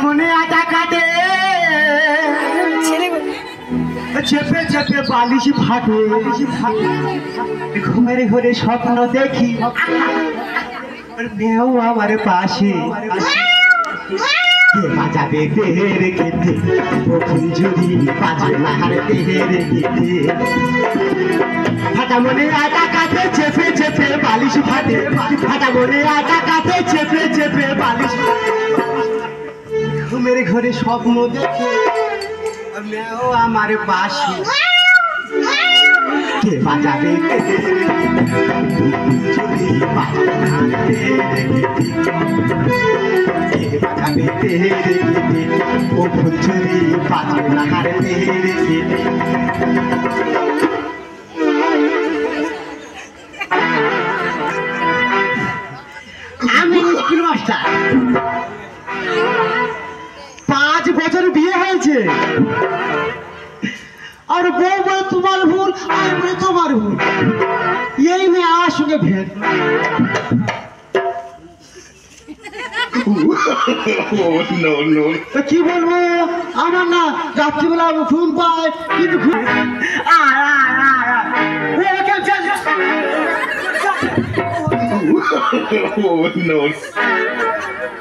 মনে আটা কাটে চেপে চেপে বালিশ ফাটে ঘুমের ঘরে স্বপ্ন দেখি মেয়েও আমার পাশে কে বাজাবে দেহের কেটে কখন যদি বাজে নাহার দেহের কেটে ফাটা মনে আটা কাটে চেপে চেপে বালিশ ফাটে ফাটা মনে আটা কাটে চেপে চেপে বালিশ ঘুমের ঘরে স্বপ্ন দেখে মেয়েও আমার পাশে কে বাজাবে যদি বাজাবে ও ফুলচুরি বাজবে না হারতে আমি স্কুল মাস্টার 5 বছর বিয়ে হয়েছে আর বউ বলে তোমার ভুল আর বলে তোমার ভুল এই মেয়ে আমার সঙ্গে ভেদ কি বলবো আমার না রাত্রিবেলা ঘুম পায় কিন্তু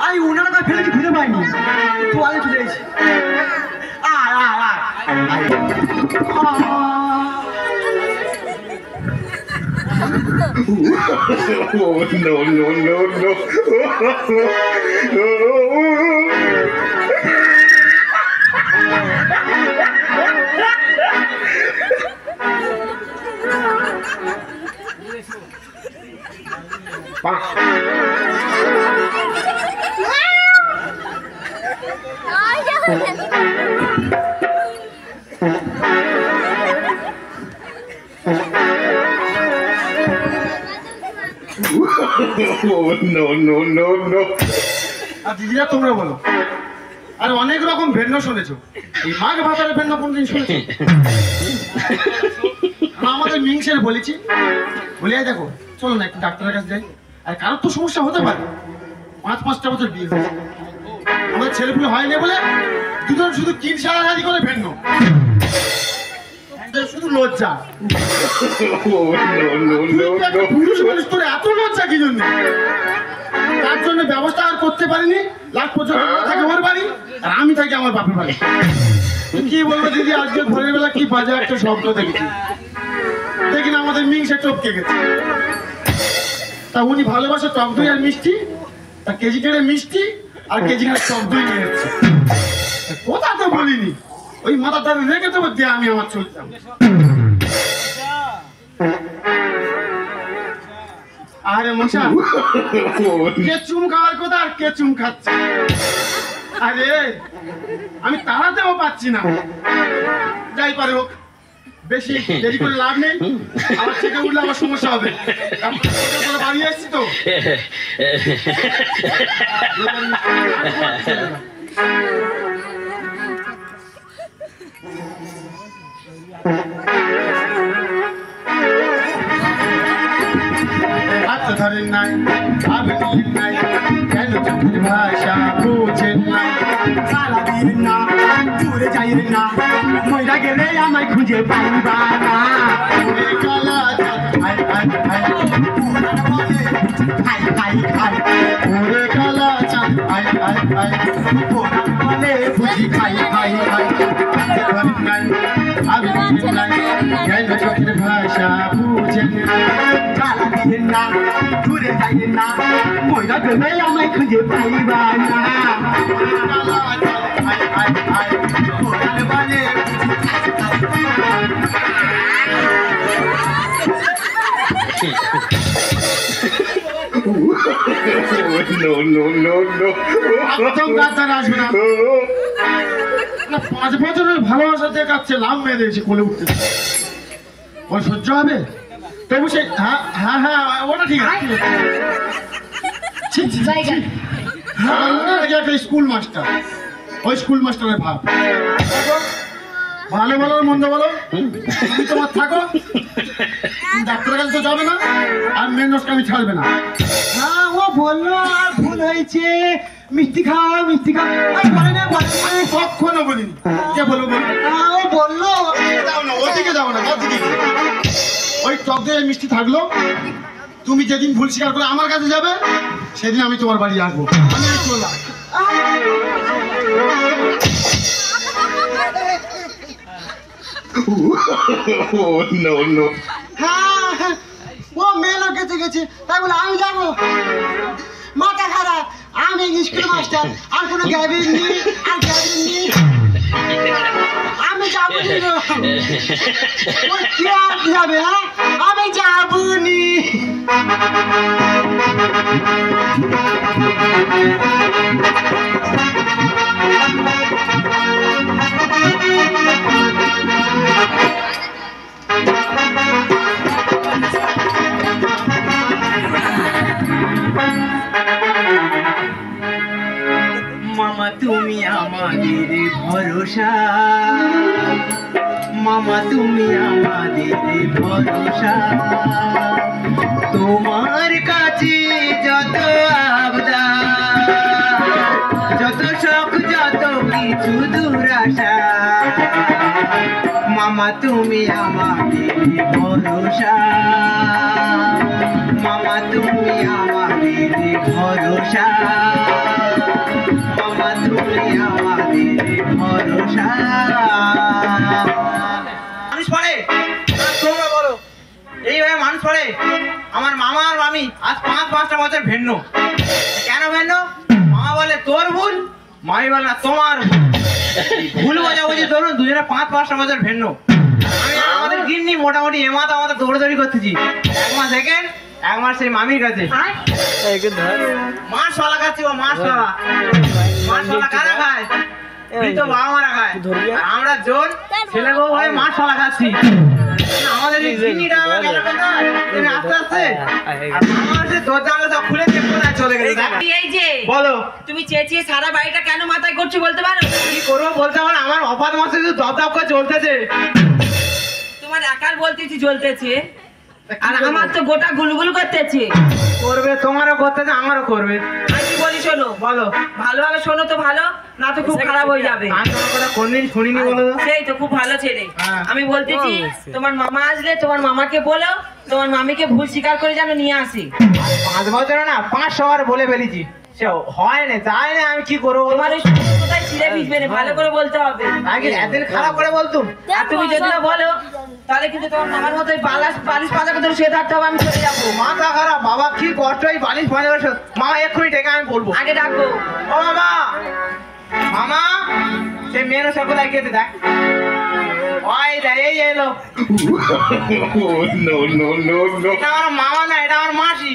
আমি উনার কথা ফেলেছি ফিরে পাইনি তো আগে চলে এসেছি দিদিরা তোমরা বলো আর অনেক রকম ভেন্ন শুনেছো এই মাঘ ভাতারে ভেন্ন কোনদিন শুনেছো আমাদের মিংসের বলেছি বলে দেখো চলো না একটু ডাক্তারের কাছে যাই আর কারোর তো সমস্যা হতে পারে 5-5টা বছর বিয়ে হয়েছে আমাদের ছেলেপুলে হয়নি বলে দুজন শুধু কিন সারাসারি করে ভেন্ন শুধু লজ্জা পুরুষ মানুষ তোর এত লজ্জা কি জন্য তার জন্য ব্যবস্থা আর করতে পারিনি লাস্ট পর্যন্ত থাকে ওর বাড়ি আর আমি থাকি আমার বাপের বাড়ি কি বলবো দিদি আজকে ভোরের বেলা কি বাজে একটা শব্দ দেখেছি দেখি না আমাদের মিংসে টপকে গেছে তা উনি ভালোবাসে টক দই আর মিষ্টি তা কেজি কেটে মিষ্টি আর কেজি কেটে টক দই নিয়ে যাচ্ছে কথা তো বলিনি ওই মাথা তারা রেখে দেবো দিয়ে আমি আমার চলতাম আরে মশা কে চুম খাওয়ার কথা আর কে চুম খাচ্ছে আরে আমি তাড়াতেও পাচ্ছি না যাই পারে হোক বেশি দেরি করে লাভ নেই আমার থেকে উঠলে আমার সমস্যা হবে বাড়ি আসছি তো ধরেন নাই আবেদন নাই কেন চোখের ভাষা বুঝেন নাই সারা দিন না দূরে যাই না মইরা গেলে আমায় খুঁজে পাইবা না কালা খাই খাই খাই খাই খাই খাই ওরে কালা চাঁদ খাই খাই খাই বলে বুঝি খাই খাই খাই ধরেন নাই আবেদন নাই কেন চোখের ভাষা বুঝেন সারা দিন না দূরে যাই না মইরা গেলে আমায় খুঁজে পাইবা না পাঁচ বছরের ভালোবাসা দেখাচ্ছে লাভ মেয়ে দিয়েছে কোলে উঠতে ওই সহ্য হবে তবু সে হ্যাঁ হ্যাঁ হ্যাঁ ওটা ঠিক আছে একটা স্কুল মাস্টার ওই স্কুল মাস্টারের ভাব ভালো বলো মন্দ বলো তুমি তোমার থাকো ডাক্তারের কাছে তো যাবে না আর মেন নষ্ট আমি ছাড়বে না হ্যাঁ ও বললো আর ভুল হয়েছে মিষ্টি খাও মিষ্টি খাও। বলে না কখনো বলিনি। কে বলবো ও বললো। যাও না, ওদিকে যাও না, ওদিকে ওই টক দই মিষ্টি থাকলো। তুমি যেদিন ভুল স্বীকার করে আমার কাছে যাবে সেদিন আমি তোমার বাড়ি আসবো। আমি চললাম। হ্যাঁ ও মেয়ে লোক গেছে গেছে তাই বলে আমি যাবো? মাথা খারাপ, আমি স্কুল মাস্টার, আর কোনো গ্যাবিন নেই, আর গ্যাবিন নেই, আমি যাবো নি। ওই কে আর যাবে? হ্যাঁ আমি যাবো নি। মামা তুমি আমাদের ভরসা, মামা তুমি আমাদের ভরসা, তোমার কাছে যত আবদার, যত শখ, যত কিছু দুরাশা, মামা তুমি আমাদের ভরসা, মামা তুমি আমাদের ভরসা, মামা তুমি আমাদের ভরসা। মানুষ পড়ে, তোমরা বলো এইভাবে মানুষ পড়ে? আমার মামা আর মামি আজ 5-5টা বছর ভিন্ন। কেন ভিন্ন? মামা বলে তোর ভুল, মামি বলে না তোমার ভুল। বোঝাবুঝি ধরুন দুজনে 5-5টা বছর ভিন্ন। আমি আমাদের গিন্নি মোটামুটি এমাত আমাদের দৌড়াদৌড়ি করতেছি। 1 মাস সেকেন্ড, 1 মাস সেই মামির কাছে মাছওয়ালা খাচ্ছি। ও মাছওয়ালা, মাছওয়ালা কারা খায়? এই তো বাবা মারা খায়। আমরা জোর ছেলে বউ হয়ে মাছওয়ালা খাচ্ছি। আমাদের এই গিন্নিটা গেল কোথায়? তুমি আস্তে আস্তে আমার সে দরজা সব খুলে কোথায় চলে গেছে। এই যে বলো তুমি চেঁচিয়ে সারা বাড়িটা কেন মাথায় করছো বলতে পারো? কি করবো বলতে পারো? আমার অপাত মাসে শুধু দপ করে চলতেছে। তোমার একার বলতেছি জ্বলতেছে, আর আমার তো গোটা গুলগুল করতেছে। করবে, তোমারও করতেছে, আমারও করবে। আমি কি বলি শোনো, বলো। ভালোভাবে শোনো তো ভালো, না তো খুব খারাপ হয়ে যাবে। আমি তোমার কথা কোনদিন শুনিনি, বলো তো। সেই তো খুব ভালো ছেলে। হ্যাঁ। আমি বলতেছি তোমার মামা আসলে তোমার মামাকে বলো তোমার মামিকে ভুল স্বীকার করে যেন নিয়ে আসি। 5 বছরে না 500 বার বলে ফেলেছি, সে হয় না, যায় না। আমি কি করবো? তোমার ওই কোথায় ছিঁড়ে ভিজবে না, ভালো করে বলতে হবে। আগে এতদিন খারাপ করে বলতুম। আর তুমি যদি না বলো তাহলে কিন্তু তোমার মামার মতো বালিশ পাজা করে শুয়ে থাকতে হবে। আমি চলে যাবো। মাথা খারাপ বাবা, কি কষ্ট এই বালিশ ভাজা করে। মামা এক্ষুনি ডেকে আমি বলবো। আগে ডাকবো। ও মামা, মামা সে মেয়ের সব কোথায় গিয়েছে দেখ। ওই দেখ, এই এলো। এটা আমার মামা না, এটা আমার মাসি।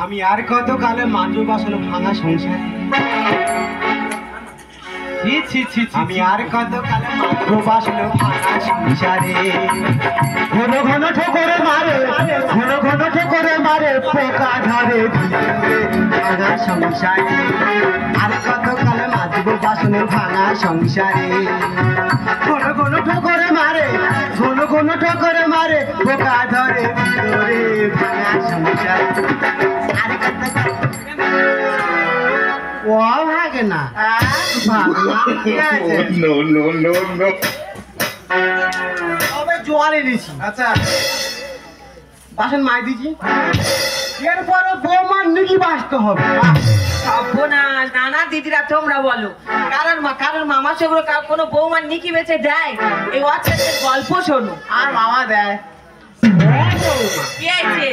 আমি আর কত কালে মাত্র বাসলো ভাঙা সংসার, আমি আর কত কালে মাত্র বাসলো ভাঙা সংসারে। ঘন ঘন ঠোকরে মারে, ঘন ঘন ঠোকরে মারে, পোকা ধরে ভাঙা সংসারে। আর কত কালে মাত্র বাসলো ভাঙা সংসারে। ঘন ঘন ঠোকরে মারে, ঘন ঘন ঠোকরে মারে, পোকা ধরে ভাঙা সংসারে। আর কত ও ভাগে না, জোয়ার এনেছি। আচ্ছা, বাসন মাই দিছি, এরপরে বৌমার নাকি বাঁচতে হবে। সর্বনাশ, নানা দিদিরা তোমরা বলো, কারণ মামা সেগুলো কোনো বৌমার নিকি বেঁচে দেয়? এই অচ্ছেদের গল্প শোনো। আর মামা দেয়। কি হয়েছে?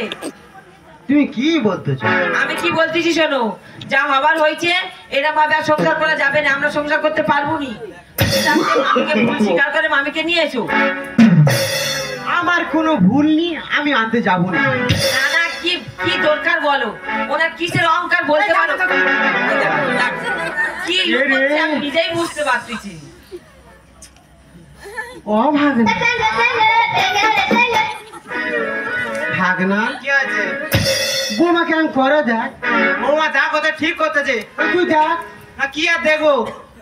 তুমি কি বলতেছো? আমি কি বলতেছি শোনো, যা হবার হয়েছে এরা ভাবে আর সংসার করা যাবে না, আমরা সংসার করতে পারবো নি। মামিকে ভুল স্বীকার করে মামিকে নিয়ে এসো। আমার কোনো ভুল নেই, আমি আনতে যাবো না। নানা কি কি দরকার বলো, ওনার কিসের অহংকার বলতে পারো? কি হচ্ছে আমি নিজেই বুঝতে পারতেছি। ও ভাগনা, ভাগনা কি আছে? বৌমা কেমন করে দেখ। বৌমা যা কথা ঠিক করতেছে। তুই দেখ। না কি আর দেখবো,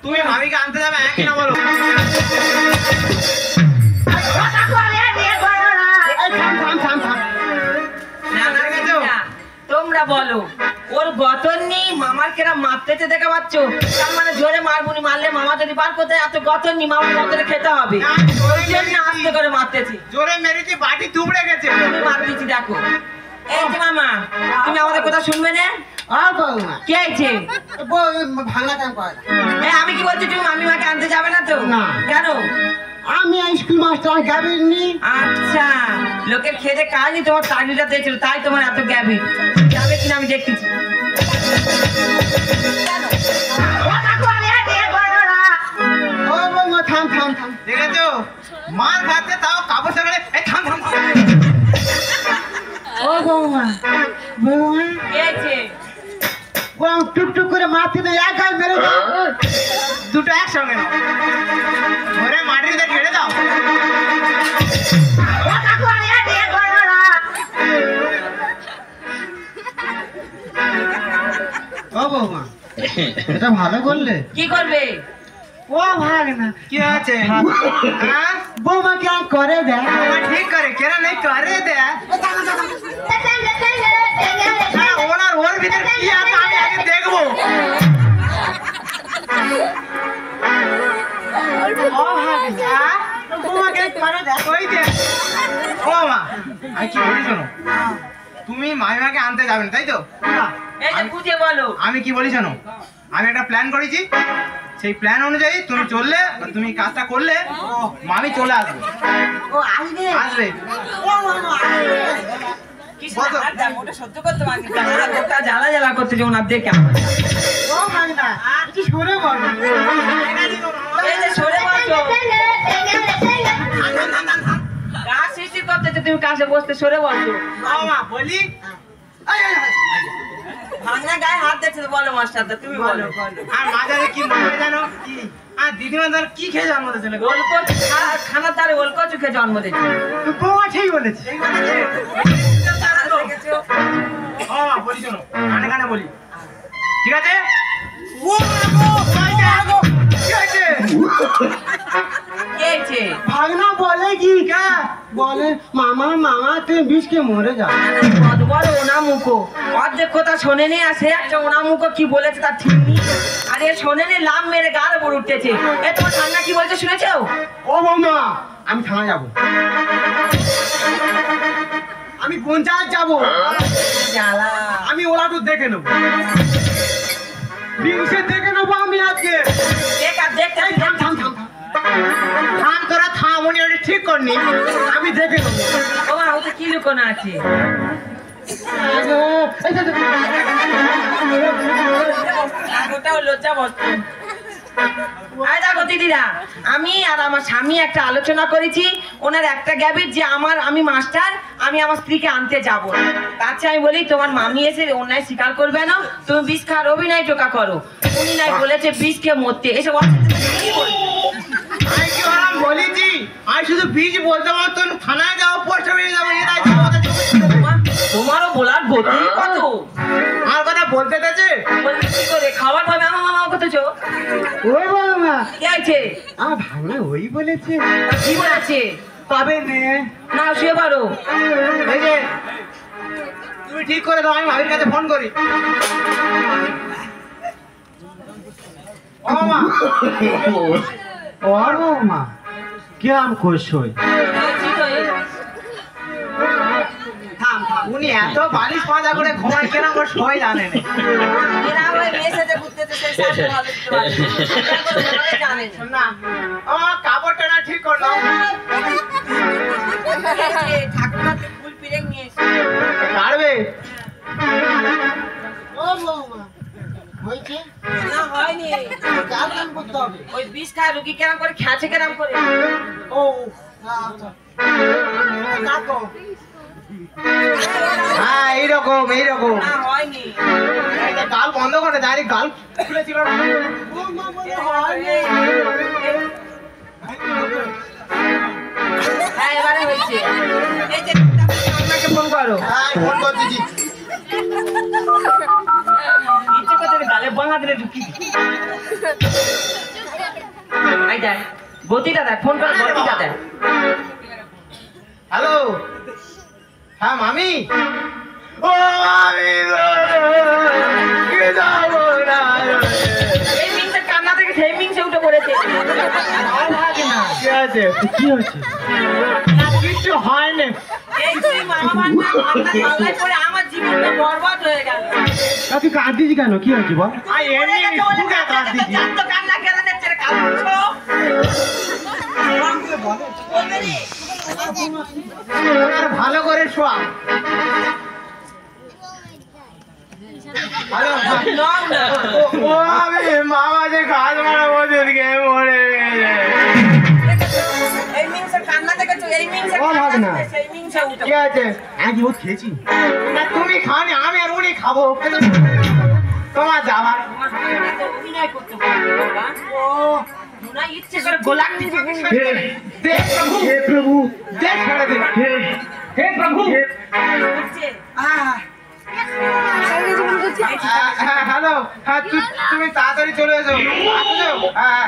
তুমি মামিকে আনতে যাবে একই না বলো। এই থাম থাম থাম থাম, বলো, ওর গতর নেই, মামার কেরা মারতেছে দেখা পাচ্ছ? তার মানে জোরে মারবুনি, মারলে মামা যদি বার করতে এত গতর নেই, মামার গতরে খেতে হবে। ওই জন্য আস্তে করে মারতেছি। জোরে মেরেছি, বাটি দুবড়ে গেছে। আমি মার দিচ্ছি, দেখো। এই যে মামা, তুমি আমাদের কথা শুনবে না? কে আছে? ভাঙা কাম করে আমি কি বলছি, তুমি মামিমাকে আনতে যাবে না তো? না। কেন? আমি স্কুল মাস্টার গাবিনি। আচ্ছা, লোকের খেতে কাজই তোমার চাকরিটা দিয়েছিল, তাই তোমার এত গ্যাবি। যাবে কিনা আমি দেখতেছি। থাম থাম থাম। দেখেছো, মার খাচ্ছে তাও কাপড় সকালে থাম থাম থাম। ও বৌমা, বৌমা কে আছে? ও টুকটুক করে মারতে দেয়, একাই মেরে দাও। দুটো একসঙ্গে নাও, ধরে মাটিতে ছেড়ে দাও। ও বৌমা, এটা ভালো করলে। কি করবে? ও ভাগ না, কি আছে? হ্যাঁ, বৌমা কি আর করে দেয়? বাবা ঠিক করে, কেন নেই করে দে। হ্যাঁ, ওনার ওর ভিতরে কি আছে আমি আগে দেখবো। ও ভাগ না, বৌমাকে করে দেয়। ওই যে, ও মা, আমি কি বলি শোনো, তুমি মামিমাকে আনতে যাবেন তাই তো? এই যে বুঝে বলো। আমি কি বলি শোনো, আমি একটা প্ল্যান করেছি, সেই প্ল্যান অনুযায়ী তুমি চললে, তুমি কাজটা করলে, মামি চলে আসবে। ও আসবে, আসবে। কি শোনা, আর দেখো, ওটা সহ্য করতে পারছি না। আমার লোকটা জ্বালা জ্বালা করতে যে ওনার দেখে। ও ভাগ না, একটু সরে বলো। এই যে সরে বসো। কাজ সৃষ্টি করতেছে, তুমি কাছে বসতে সরে বসো। ও মা, বলি ভাঙনা গায়ে হাত দিচ্ছে তো, বলো মাস্টারদা, তুমি বলো। আর মাঝারে কি মনে হয় জানো কি, আর দিদিমা ধর কি খেয়ে জন্ম দিয়েছিল গো? ওলকচু খানার দ্বারে ওলকচু খেয়ে জন্ম দিচ্ছে। বৌমা ঠিক বলেছে। ও মা, বলি শোনো, কানে কানে বলি, ঠিক আছে? কি হয়েছে? কে আছে? ভাগনা বলে কি, বলে মামা মামা তুমি বিষকে মরে যাও। কত বড় ওনামুখো, অর্ধেক কথা শোনেনি, আর সে একটা ওনামুখো কি বলেছে তার ঠিক নেই। আর এ শোনেনি, লাভ মেরে গাল উপর উঠতেছে। এ তোমার ঠান্ডা কি বলছে শুনেছো? ও বৌমা, আমি থানা যাবো, আমি পঞ্চায়েত যাবো, জ্বালা। আমি ওলাটু দেখে নেবো, বিষে দেখে নেবো আমি আজকে। দেখ আর দেখতে থাম থাম থাম থাম। থাম তোরা থাম, উনি ওটা ঠিক করনি। আমি দেখে নেবো। তোমার ওতে কি লুকোনো আছে? ওটাও লজ্জা বস্তু। আরে দেখো দিদিরা, আমি আর আমার স্বামী একটা আলোচনা করেছি, ওনার একটা গ্যাবিট যে আমি মাস্টার, আমি আমার স্ত্রীকে আনতে যাব। তার চেয়ে আমি বলি তোমার মামি এসে অন্যায় স্বীকার করবে না, তুমি বিষ খাওয়ার অভিনয় টোকা করো। উনি নাই বলেছে বিষকে মরতে, এসব কি বলবো? আমি কি ওরম বলেছি? আমি শুধু বীজ বলতে পারতাম, থানায় যাও, পোস্ট অফিসে যাবো, এটাই তোমারও বলার গতি কত? আমার কথা বলতে দেছে? বলবি কি করে? খাবার পাবে আমার মামা করতেছো? ও বৌমা, কি আছে? আমার ভাগনা ওই বলেছে কি বলেছে? পাবে নে। না শুয়ে পারো। এই যে, তুমি ঠিক করে দাও, আমি ভাবির কাছে ফোন করি। ও মা, ও বৌমা, কেমন করছই? উনি এত বালিশ মাজা করে ঘুমায় কেন আমার সবাই জানে না। না, আমার কাপড় টানা ঠিক করলাম। পারবে? ও বৌমা, হয়েছে? না হয়নি। কাজ কাম করতে হবে। ওই বিষ খায় রুগী কেরাম করে খেয়েছে কেরাম করে। ও আচ্ছা, কাকো হ্যাঁ, এইরকম এইরকম। না হয়নি। এইটা গাল বন্ধ করে ডাইরেক্ট গাল খুলেছিল না। বৌমা বলে হয়নি। হ্যাঁ এবারে হয়েছে। এই যে আপনাকে ফোন করো। হ্যাঁ, ফোন কর দিদি। ইচ্ছে করতে গালে বাঙা দিলে ঢুকি। এই দেখ গতিটা দেখ, ফোন করে গতিটা দেখ। হ্যালো, হ্যাঁ মামি, ও আমি গো, কে যাবো না এই মিংসের কান্না থেকে সেই মিংসে উঠে পড়েছে। আর লাগে না। কি আছে? কি হচ্ছে? কিছু হয় না। এই তুই মামা বান্ধব আপনার পাল্লায় পড়ে আমার জীবনটা বরবাদ হয়ে গেল। তুই কাঁদছিস কেন? কি হচ্ছে বল? পড়ে গেছে বলে কাঁদছে, জানতো কান্না কেন দিচ্ছে রে, কাঁদছো? বলবে রে। ভালো করে শোয়া। নাও না। ও আমি মামা যে কাজ মারা বলছে মরে গেছে। এই মিংসের কান্না দেখেছো? এই মিংসের ও ভাগ কান্না না। থেকে সেই মিংসে উঠে কি আছে? আজ ও খেয়েছি না, তুমি খাওনি, আমি আর উনি খাবো। তোমার যাবার তোমার সামনে তো অভিনয় করতে পারবে বাবা। ও না ইচ্ছে করে গোলাপ দিতে দেখ প্রভু, হে প্রভু, দেখ ছেড়ে দে, হে প্রভু। হচ্ছে। হ্যাঁ হ্যালো, হ্যাঁ তুমি তাড়াতাড়ি চলে এসো। আসছো? হ্যাঁ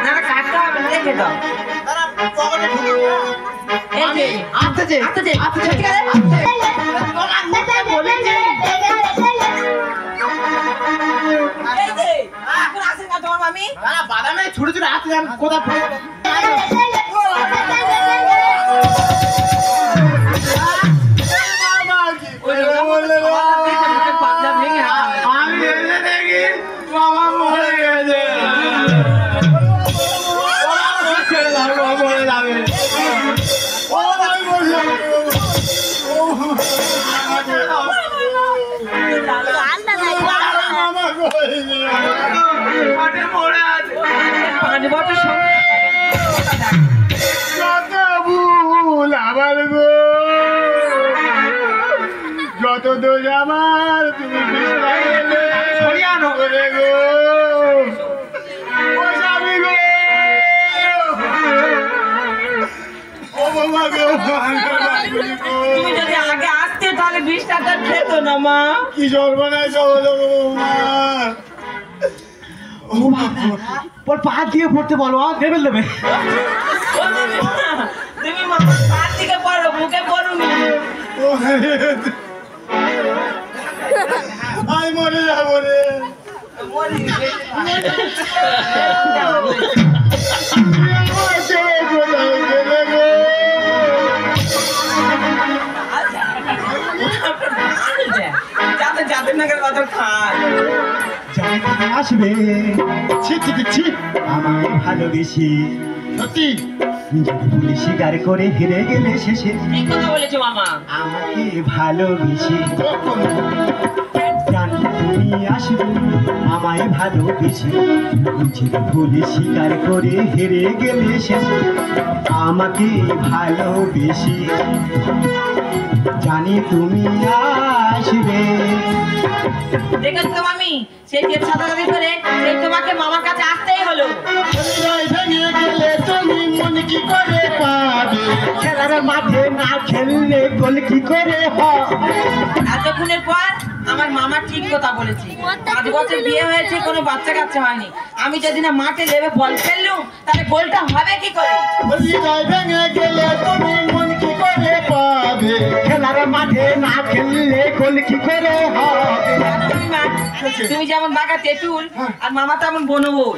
না না কাটতে হবে না, রেখে দাও। এই যে আসতেছে আসতেছে, আসতেছে ঠিক আছে? এই যে, এখন আসেন না তোমার মামি? বাদামে ছোট ছোট আসতে যান কোথা পাঞ্জাব ভেঙে হাঁটা। আমি এসে দেখি বাবা মরে গেছে। ছেড়ে দাও, বাবা মরে যাবে। মাঠে মরে আছে। 5 বছর সঙ্গে যত ভুল আমার গো, যত দোষ আমার, তুমি বিশ্রাইলে সরিয়ে আনো। করে গো, ও স্বামী গো, ও বাবা গো, তুমি যদি আগে আসতে তাহলে 20 টাকা খেত না মা। কি সর্বনাশ হলো গো বৌমা। ওর পা দিয়ে পড়তে বলো, দেবে দেবে। তুমি মামার পার দিকে পড়ো, বুকে পড়ুনি। আমি মরে যাবো রে। সে কোথায় গেলে গো? যাতে যাতে নাকের কথা খায়। জানি তুমি আসবে, ছি ছি ছি ছি। আমায় ভালোবেসে সত্যি নিজেকে ভুলে স্বীকার করে হেরে গেলে শেষে ঠিক কথা বলেছো মামা। আমাকে ভালোবেসে। জানি তুমি আসবে, আমায় ভালোবেসে নিজেকে ভুলে স্বীকার করে হেরে গেলে শেষে আমাকে ভালোবেসে। জানি তুমি আসবে। দেখেছো তো মামি, সেই যে ছাতাছাতি করে সেই তোমাকে মামার কাছে আসতেই হলো। হৃদয় ভেঙে গেলে তুমি মন কি করে পাবে? খেলার মাঠে না খেললে গোল কি করে হয়? এতক্ষণের পর আমার মামা ঠিক কথা বলেছে। 5 বছর বিয়ে হয়েছে, কোনো বাচ্চা কাচ্চা হয়নি। আমি যদি না মাঠে নেমে বল খেললুম তাহলে গোলটা হবে কি করে? হৃদয় ভেঙে গেলে তুমি মন কি করে পাবে? খেলার মাঠে না খেললে গোল কি করে হবে? তুমি মা, তুমি যেমন বাঁকা তেঁতুল আর মামা তেমন বনবুল।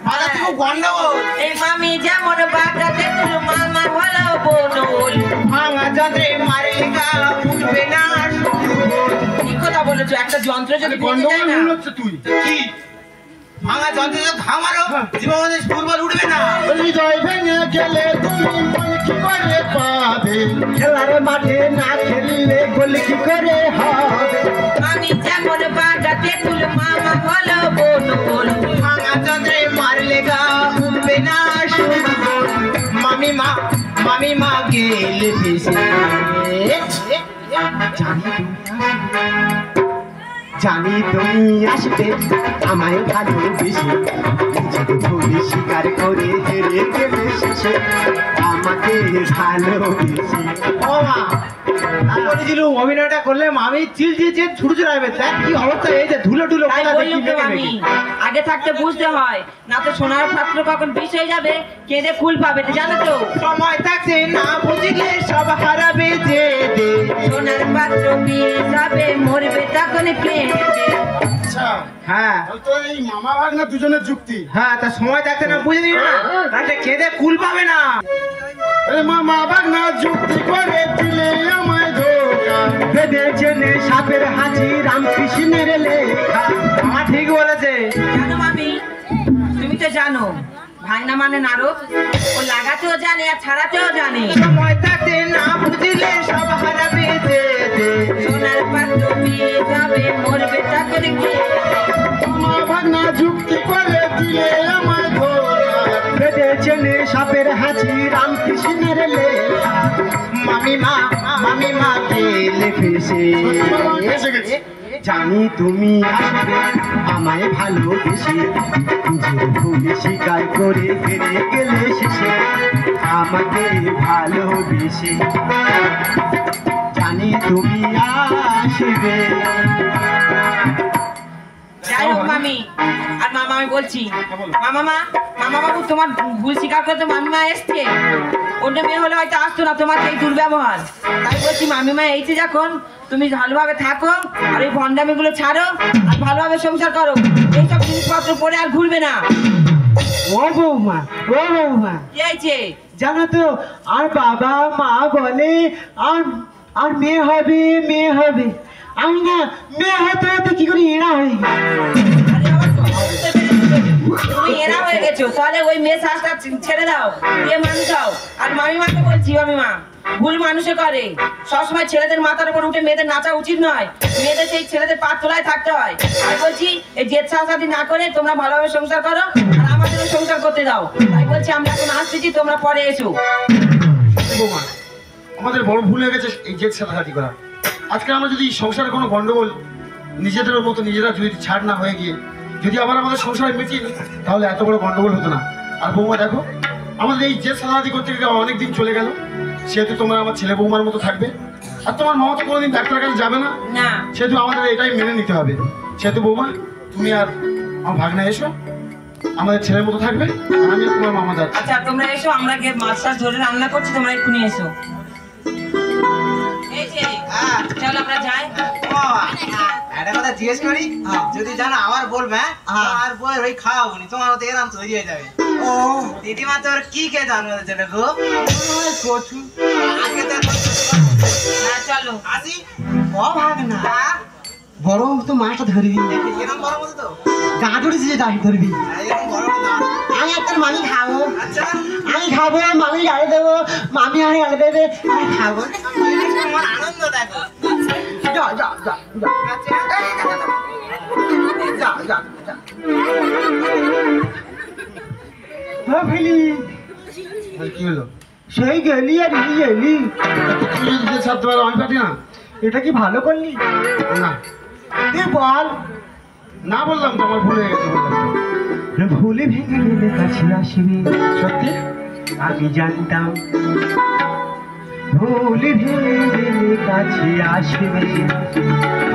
মাথা থেকে গন্ডগোল। এই মামি যেমন বাঁকা তেঁতুল, মামা হলো বনবুল। ভাঙা যন্ত্রে মারলে গা উঠবে না। ঠিক কথা বলেছো, একটা যন্ত্র যদি ভেঙে যায় গন্ডগোল না। মনে হচ্ছে তুই। কি ভাঙা যন্ত্রে তো ঘামারো জীবনে ফুটবল উঠবে না। হৃদয় ভেঙে গেলে তুমি মন কি করে পাবে? খেলার মাঠে না খেললে গোল কি করে হবে? আমি যেমন বাঁকা তেঁতুল, মামা হলো বনবুল। ভাঙা যন্ত্রে মারলে গা উঠবে না। মামি মা গেলে ভেসে। জানি তুমি আসবে, আমায় ভালোবেসে নিজেকে ভুলে স্বীকার করে হেরে গেলে শেষে আমাকে ভালোবেসে। ও মা, বলেছিলুম অভিনয়টা করলে মামি চিল ছুটু চড়াবে, দেখ কি অবস্থা, এই যে ধুলো টুলো তাই কোথা থেকে বললুম তো মেখে আমি, মেখে। আগে থাকতে বুঝতে হয়, না তো সোনার পাত্র কখন বিষ হয়ে যাবে, কেঁদে ফুল পাবে, তো জানো তো। সময় থাকছে না বুঝলে সব হারাবে যে দে। সোনার পাত্র বিষ হবে, মরবে তখন কেঁদে। আচ্ছা হ্যাঁ তাহলে তো এই মামা ভাগনা দুজনের যুক্তি। হ্যাঁ, তা সময় থাকতে না বুঝে দিল না, তাহলে কেঁদে কুল পাবে না। আরে মামা ভাগনা যুক্তি করে দিলে আমায় ধোকা। বেঁধেছেন সাপের হাঁচি রামকৃষ্ণের লেখা। মামা ঠিক বলেছে। জানো মামি, তুমি তো জানো ভাইনা মানে নারদ, ও লাগাতেও জানে আর ছাড়াতেও জানে। সময় থাকতে না বুঝলে সব হারাবে যে দে। সোনার পাত্র বিষ হবে, মরবে তখন কেঁদে। মামা ভাগনা যুক্তি করে দিলে আমায় ধোকা। বেঁধেছেন সাপের হাঁচি রামকৃষ্ণের লেখা। মামিমা গেলে ফেসে, বাবা এসে গেছে। জানি তুমি আসবে আমায় ভালোবেসে, নিজের ভুল স্বীকার করে ফিরে গেলে শেষে আমাকে ভালোবেসে। জানি তুমি আসবে। যাই হোক মামি আর মামা, আমি বলছি মামা বাবু, তোমার ভুল স্বীকার করতে মামিমা এসছে। অন্য মেয়ে হলে হয়তো আসতো না, তোমার এই দুর্ব্যবহার। তাই বলছি মামিমা এইছে যখন, তুমি ভালোভাবে থাকো আর এই ভণ্ডামি গুলো ছাড়ো আর ভালোভাবে সংসার করো। এইসব জিনিসপত্র পরে আর ঘুরবে না। ও বৌমা, ও বৌমা, কি হয়েছে? জানো তো আর বাবা মা বলে আর আর মেয়ে হবে, মেয়ে হবে। আমি না মেয়ে হতে হতে কি করে এরা হয়ে গেছে। আরে আমার তো বুঝতে পেরেছি। তুমি এরা হয়ে গেছো, তাহলে ওই মেয়ে শ্বাসটা ছেড়ে দাও, দিয়ে মানুষ হও। আর মামিমাকে বলছি, মামিমা ভুল মানুষে করে, সবসময় ছেলেদের মাথার উপর উঠে মেয়েদের নাচা উচিত নয়। মেয়েদের সেই ছেলেদের পা তোলায় থাকতে হয়। আর বলছি এই জেদ সাহায্য না করে তোমরা ভালোভাবে সংসার করো আর আমাদেরও সংসার করতে দাও। তাই বলছি আমরা এখন আসতেছি, তোমরা পরে এসো। বৌমা, আমাদের বড় ভুল হয়ে গেছে এই জেদ সাথে করা। আজকে আমরা যদি সংসারে কোনো গন্ডগোল নিজেদের মতো নিজেরা যদি ছাড় না হয়ে গিয়ে যদি আবার আমাদের সংসারে মিটিয়ে নিই, তাহলে এত বড় গন্ডগোল হতো না। আর বৌমা দেখো, আমাদের এই জেদ সাথে করতে গিয়ে অনেক দিন চলে গেল। সেহেতু তোমরা আমার ছেলে বৌমার মতো থাকবে, আর তোমার মামা তো কোনোদিন ডাক্তারের কাছে যাবে না। না, সেহেতু আমাদের এটাই মেনে নিতে হবে। সেহেতু বৌমা, তুমি আর আমার ভাগনা এসো, আমাদের ছেলের মতো থাকবে, আর আমি আর তোমার মামা যাচ্ছি। আচ্ছা তোমরা এসো, আমরা গিয়ে মাছ টাছ ধরে রান্না করছি, তোমরা এক্ষুনি এসো। এই যে চল আমরা যাই। একটা কথা জিজ্ঞেস করি, যদি জানো আবার বলবে, আর বই ওই খাওয়াবো নি, তোমার মতো এরাম তৈরি হয়ে যাবে। ও দিদিমা তোর কি কে জানবে ছেলে গো? কচু আজকে তো হ্যাঁ চলো। আসি। ও ভাগ না, বড় তো মাছটা ধরবি, এরকম বড় মতো তো? গা ধরেছি যে দাঁড়িয়ে ধরবি। এরকম বড় মতো না। আমি একটা মামি খাবো, আচ্ছা আমি খাবো, মামি গাড়ি দেবো, মামি হাড়ি গাড়ি দেবে, আমি খাবো। তোমার আনন্দ দেখো। যা যা যা যা আচ্ছা যা যা যা। হ্যাঁ ফেলি, আর কি হলো? সেই গেলি আর এই গেলি। তুমি যদি জেদ সারতে পারো, আমি পারি না। এটা কি ভালো করলি? না, তুই বল। না বললাম তো, আমার ভুল হয়ে গেছে বললাম তো। ভুলে ভেঙে গেলে কাছে আসবি, সত্যি আমি জানতাম। ভুলে ভেঙে গেলে কাছে আসবি,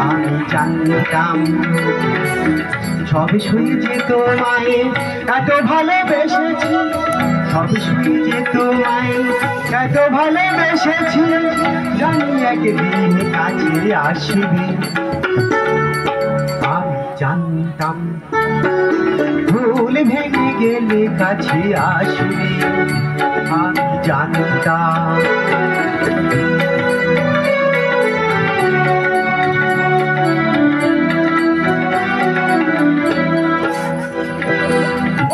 আমি জানতাম। সব শুয়ে যে তোমায় এত ভালোবেসেছি, সব শুয়ে যে তোমায় এত ভালোবেসেছি, জানি একদিন কাছে আসবি, আমি জানতাম। ভুল ভেঙে গেলে কাছে আসবে, আমি জানতাম।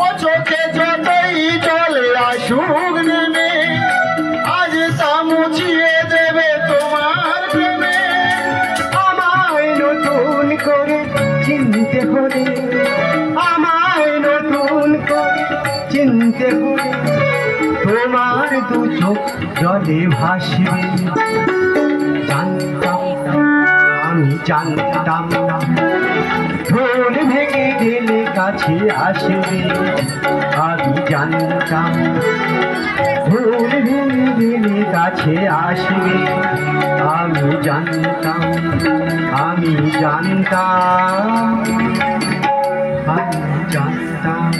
ও চোখে যতই চলে আসুক নেমে, আজ তা মুছিয়ে দেবে তোমার প্রেমে। আমায় নতুন করে চিনতে হলে, আমায় নতুন করে চিনতে হলে, তোমার দু চোখ জলে ভাসবে, জানতাম আমি জানতাম। ভুল ভেঙে গেলে কাছে আসবে আমি জানতাম ভুল ভেঙে দিলে কাছে আসবে আমি জানতাম আমি জানতাম আমি জানতাম